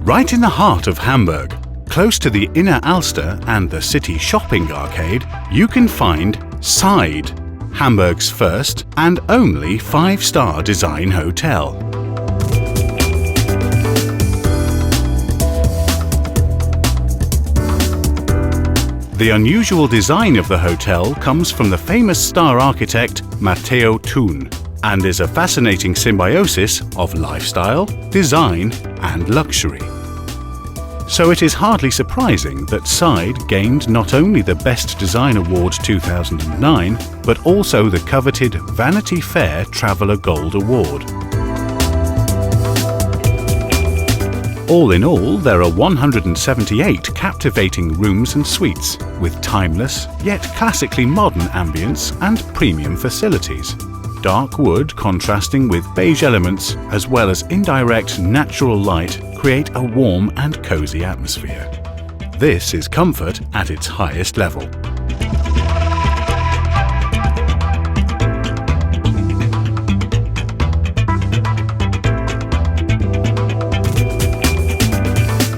Right in the heart of Hamburg, close to the Inner Alster and the city shopping arcade, you can find Side, Hamburg's first and only 5-star design hotel. The unusual design of the hotel comes from the famous star architect Matteo Thun and is a fascinating symbiosis of lifestyle, design and luxury. So it is hardly surprising that Side gained not only the Best Design Award 2009, but also the coveted Vanity Fair Traveller Gold Award. All in all, there are 178 captivating rooms and suites, with timeless, yet classically modern ambience and premium facilities. Dark wood contrasting with beige elements, as well as indirect natural light, create a warm and cozy atmosphere. This is comfort at its highest level.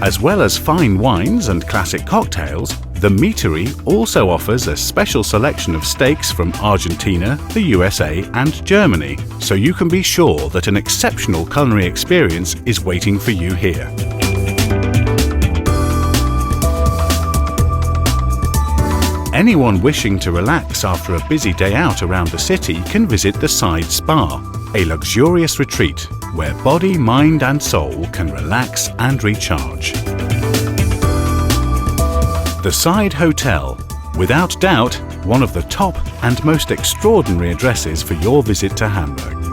As well as fine wines and classic cocktails, the Meatery also offers a special selection of steaks from Argentina, the USA and Germany, so you can be sure that an exceptional culinary experience is waiting for you here. Anyone wishing to relax after a busy day out around the city can visit the Side Spa, a luxurious retreat where body, mind and soul can relax and recharge. The Side Hotel, without doubt, one of the top and most extraordinary addresses for your visit to Hamburg.